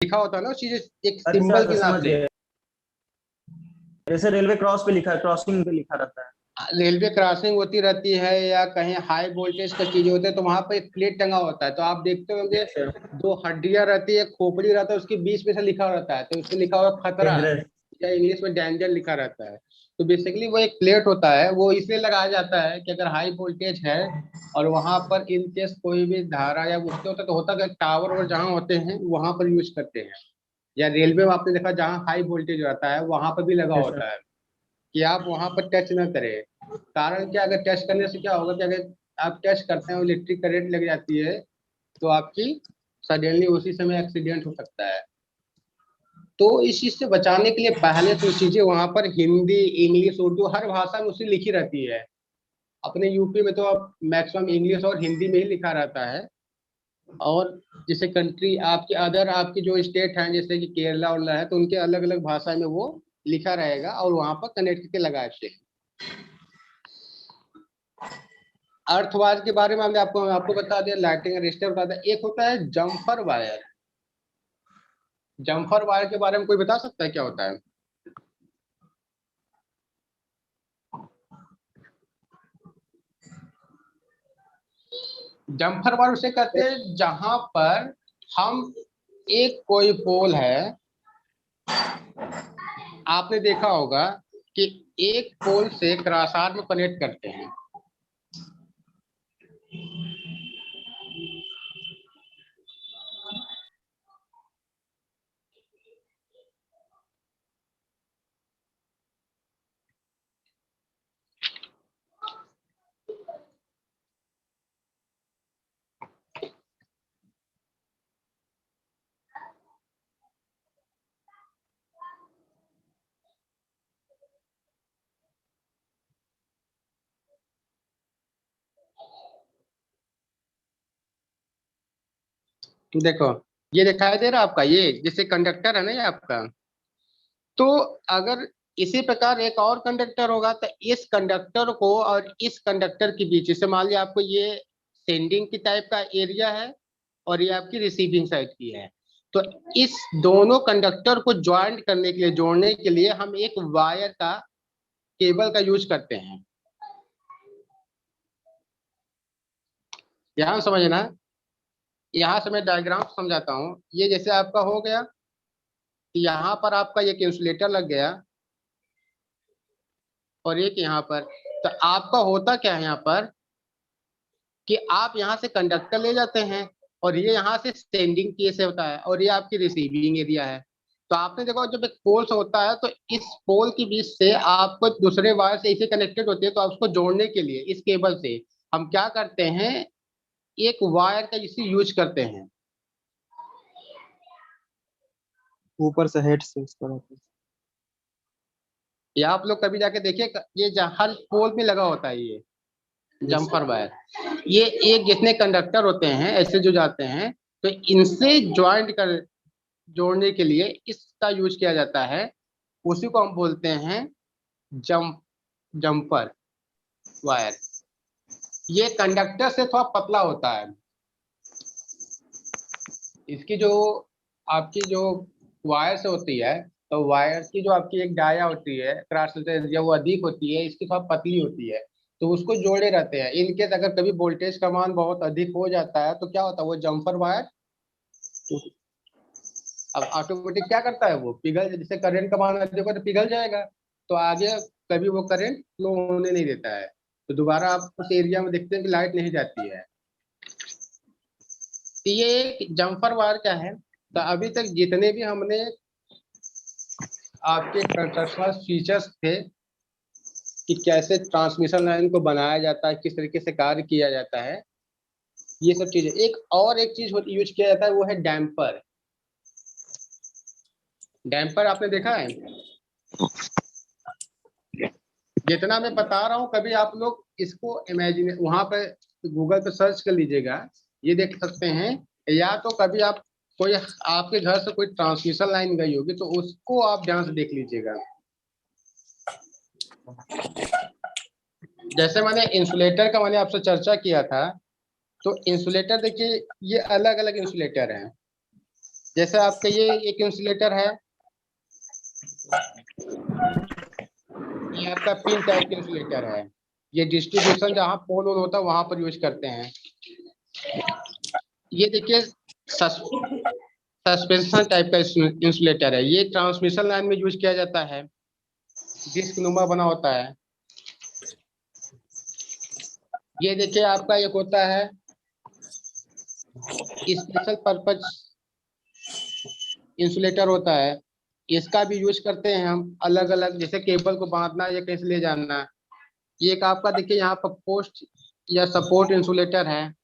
लिखा होता है ना चीजें एक अच्छा सिंबल के हिसाब समझ से। गए, जैसे रेलवे क्रॉस पे लिखा है, क्रॉसिंग पे लिखा रहता है। रेलवे क्रॉसिंग होती रहती है या कहीं हाई वोल्टेज का चीजें होते हैं तो वहां पर एक प्लेट टंगा होता है, तो आप देखते होंगे सर दो हड्डियां रहती है, खोपड़ी रहता है, उसके बीच में से लिखा रहता है, तो उसमें लिखा हुआ खतरा, डेंजरस। या इंग्लिश में डेंजर लिखा रहता है। तो बेसिकली वो एक प्लेट होता है, वो इसलिए लगाया जाता है कि अगर हाई वोल्टेज है और वहां पर इन केस कोई भी धारा या उसके होता है, तो होता है टावर और जहाँ होते हैं वहां पर यूज करते हैं, या रेलवे में आपने देखा जहाँ हाई वोल्टेज रहता है वहां पर भी लगा यस सर। होता है कि आप वहां पर टच ना करें। कारण क्या, अगर टच करने से क्या होगा कि अगर आप टच करते हैं इलेक्ट्रिक करंट लग जाती है तो आपकी सडनली उसी समय एक्सीडेंट हो सकता है। तो इस चीज से बचाने के लिए पहले तो चीजें वहां पर हिंदी, इंग्लिश, उर्दू हर भाषा में उसी लिखी रहती है। अपने यूपी में तो अब मैक्सिमम इंग्लिश और हिंदी में ही लिखा रहता है। और जैसे कंट्री आपकी अदर आपकी जो स्टेट है जैसे कि केरला उरला है तो उनके अलग अलग भाषा में वो लिखा रहेगा और वहां पर कनेक्ट करके लगाते हैं। अर्थवाद के बारे में हमने आपको आपको बता दिया, लाइटिंग रजिस्टर बता दिया। एक होता है जम्फर वायर। जम्फर वायर के बारे में कोई बता सकता है क्या होता है? जम्फर वायर उसे कहते हैं जहां पर हम एक कोई पोल है, आपने देखा होगा कि एक पोल से क्रॉसआर में कनेक्ट करते हैं। देखो ये दिखाई दे रहा है आपका, ये जैसे कंडक्टर है ना ये आपका। तो अगर इसी प्रकार एक और कंडक्टर होगा तो इस कंडक्टर को और इस कंडक्टर के बीच, जैसे मान लिया आपको ये सेंडिंग की टाइप का एरिया है और ये आपकी रिसीविंग साइड की है, तो इस दोनों कंडक्टर को ज्वाइंट करने के लिए, जोड़ने के लिए हम एक वायर का, केबल का यूज करते हैं। यहाँ समझना, यहाँ से मैं डायग्राम समझाता हूँ। ये जैसे आपका हो गया, यहाँ पर आपका एक इंसुलेटर लग गया और एक यहाँ पर। तो आपका होता क्या है यहाँ पर कि आप यहाँ से कंडक्टर ले जाते हैं और ये यहाँ से स्टैंडिंग केस होता है और ये आपकी रिसीविंग एरिया है। तो आपने देखा जब एक पोल से होता है तो इस पोल के बीच से आपको दूसरे वायर से इसे कनेक्टेड होती है, तो आप उसको जोड़ने के लिए इस केबल से हम क्या करते हैं, एक वायर का इसे यूज करते हैं। ऊपर से हेड से इसका रहता है। ये आप लोग कभी जाके देखिए, ये हर पोल में लगा होता है ये जम्पर वायर। ये एक जितने कंडक्टर होते हैं ऐसे जो जाते हैं, तो इनसे ज्वाइंट कर, जोड़ने के लिए इसका यूज किया जाता है। उसी को हम बोलते हैं जंप जंपर वायर। ये कंडक्टर से थोड़ा पतला होता है। इसकी जो आपकी जो वायर से होती है, तो वायर की जो आपकी एक डाया होती है क्रॉस सेक्शन वो अधिक होती है, इसकी थोड़ा पतली होती है। तो उसको जोड़े रहते हैं। इनकेस अगर कभी वोल्टेज का मान बहुत अधिक हो जाता है तो क्या होता है, वो जम्पर वायर अब ऑटोमेटिक क्या करता है, वो पिघल, जैसे करंट का मान अधिक होगा तो पिघल जाएगा, तो आगे कभी वो करंट फ्लो होने नहीं देता है। तो दोबारा आप उस एरिया में देखते हैं कि लाइट नहीं जाती है। तो ये एक जम्पर वायर क्या है, तो अभी तक जितने भी हमने आपके कंस्ट्रक्शनल फीचर्स थे कि कैसे ट्रांसमिशन लाइन को बनाया जाता है, किस तरीके से कार्य किया जाता है, ये सब चीजें। एक और एक चीज यूज किया जाता है वो है डैम्पर। डैम्पर आपने देखा है? जितना मैं बता रहा हूँ कभी आप लोग इसको इमेजिन वहां पे गूगल पे सर्च कर लीजिएगा, ये देख सकते हैं। या तो कभी आप कोई आपके घर से कोई ट्रांसमिशन लाइन गई होगी तो उसको आप ध्यान से देख लीजिएगा। जैसे मैंने इंसुलेटर का मैंने आपसे चर्चा किया था, तो इंसुलेटर देखिए ये अलग अलग इंसुलेटर हैं। जैसे आपका ये एक इंसुलेटर है, ये आपका पिन टाइप इंसुलेटर है। ये डिस्ट्रीब्यूशन जहाँ पोल वोल होता है वहां पर यूज करते हैं। ये देखिए सस्पेंशन टाइप का इंसुलेटर है, ये ट्रांसमिशन लाइन में यूज किया जाता है, डिस्क नुमा बना होता है। ये देखिए आपका एक होता है स्पेशल पर्पज इंसुलेटर होता है, इसका भी यूज करते हैं हम अलग अलग, जैसे केबल को बांधना या कैसे ले जाना। ये एक आपका देखिए यहाँ पर पोस्ट या सपोर्ट इंसुलेटर है,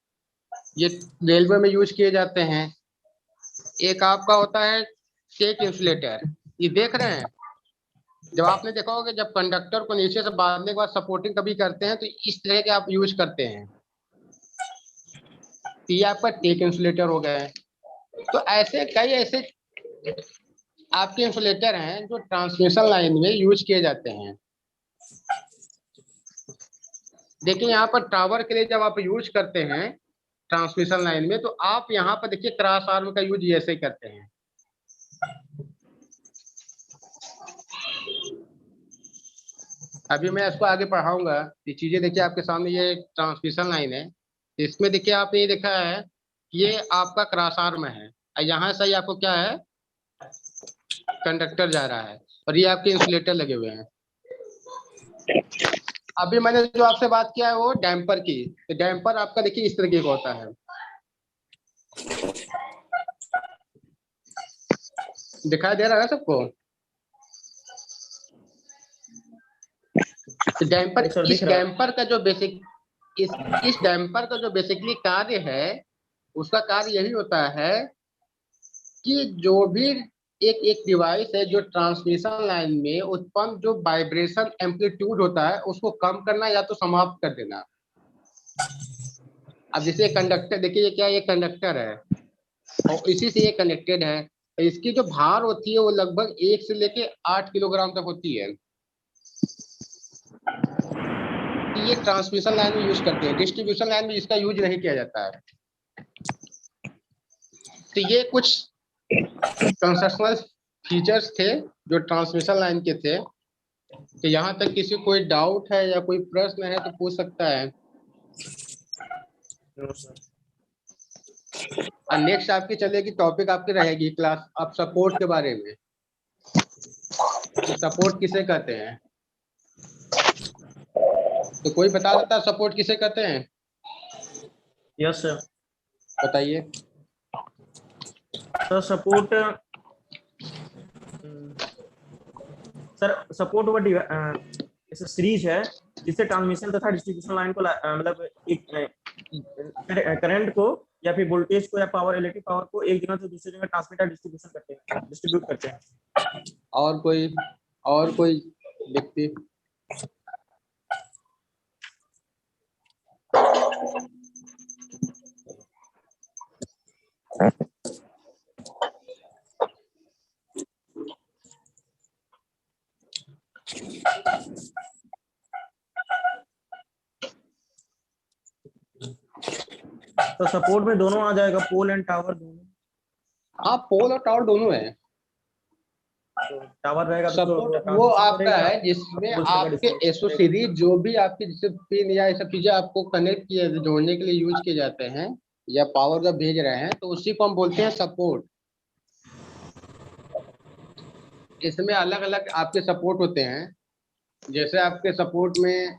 ये रेलवे में यूज किए जाते हैं। एक आपका होता है टेक इंसुलेटर, ये देख रहे हैं, जब आपने देखा होगा जब कंडक्टर को नीचे से बांधने के बाद सपोर्टिंग कभी करते हैं तो इस तरह के आप यूज करते हैं। ये आपका टेक इंसुलेटर हो गया है। तो ऐसे कई ऐसे आपके इंसुलेटर हैं जो ट्रांसमिशन लाइन में यूज किए जाते हैं। देखिए यहाँ पर टावर के लिए जब आप यूज करते हैं ट्रांसमिशन लाइन में, तो आप यहाँ पर देखिए क्रॉस आर्म का यूज ऐसे करते हैं। अभी मैं इसको आगे पढ़ाऊंगा, ये चीजें देखिए आपके सामने, ये ट्रांसमिशन लाइन है, इसमें देखिए आपने ये देखा है ये आपका क्रॉस आर्म है, और यहाँ से ही आपको क्या है कंडक्टर जा रहा है, और ये आपके इंसुलेटर लगे हुए हैं। अभी मैंने जो आपसे बात किया है वो डैम्पर की, तो डैम्पर आपका देखिए इस तरीके का होता है, दिखाई दे रहा है सबको? तो डैम्पर, सर इस दिख रहा है। डैम्पर का जो बेसिक इस डैम्पर का जो बेसिकली कार्य है, उसका कार्य यही होता है कि जो भी एक एक डिवाइस है जो ट्रांसमिशन लाइन में उत्पन्न जो वाइब्रेशन एम्पलीट्यूड होता है उसको कम करना या तो समाप्त कर देना। अब जैसे कंडक्टर देखिए, ये क्या, ये कंडक्टर है और इसी से ये कनेक्टेड है, तो इसकी जो भार होती है वो लगभग 1 से लेके 8 किलोग्राम तक होती है। ये ट्रांसमिशन लाइन में यूज करते हैं, डिस्ट्रीब्यूशन लाइन में इसका यूज नहीं किया जाता है। तो ये कुछ कंसेप्शनल फीचर्स थे जो ट्रांसमिशन लाइन के थे। तो यहाँ तक किसी को कोई डाउट है या कोई प्रश्न है तो पूछ सकता है। और नेक्स्ट आपकी चलेगी टॉपिक आपकी रहेगी क्लास अब सपोर्ट के बारे में, सपोर्ट किसे कहते हैं। तो कोई बता सकता है सपोर्ट किसे कहते हैं? Yes sir. बताइए। सर सपोर्ट, सर सपोर्ट वो ऐसा सीरीज है जिससे ट्रांसमिशन तथा डिस्ट्रीब्यूशन लाइन को मतलब एक करंट को या फिर वोल्टेज को या पावर, इलेक्ट्रिक पावर को एक जगह से दूसरी जगह ट्रांसमिट डिस्ट्रीब्यूट करते हैं। और कोई व्यक्ति? तो सपोर्ट में दोनों आ जाएगा, पोल एंड टावर दोनों। हाँ, पोल और टावर दोनों है। तो टावर रहेगा तो सपोर्ट वो आपका है जिसमें पोल आपके एसोसीरीज जो भी आपके जैसे पिन या ये सब चीजें आपको कनेक्ट किए जोड़ने के लिए यूज किए जाते हैं या पावर जब भेज रहे हैं तो उसी को हम बोलते हैं सपोर्ट। इसमें अलग अलग आपके सपोर्ट होते हैं, जैसे आपके सपोर्ट में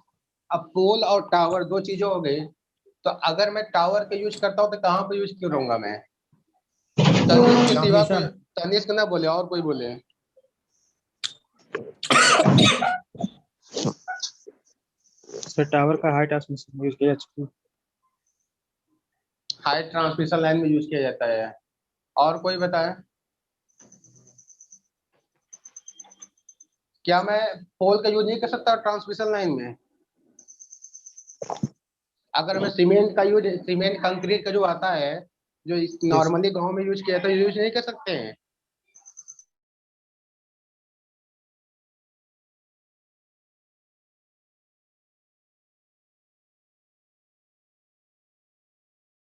अब पोल और टावर दो चीजें हो गई। तो अगर मैं टावर का यूज करता हूँ तो कहाँ पे यूज करूंगा मैं? तनीष के सिवा कोई, तनीष का ना बोले और कोई बोले। सर टावर का हाई ट्रांसमिशन यूज किया जाता है। हाई ट्रांसमिशन लाइन में यूज किया जाता है। और कोई बताए? क्या मैं पोल का यूज नहीं कर सकता ट्रांसमिशन लाइन में? अगर मैं सीमेंट का यूज, सीमेंट कंक्रीट का जो आता है जो नॉर्मली गांव में यूज किया जाता है, यूज नहीं कर सकते हैं?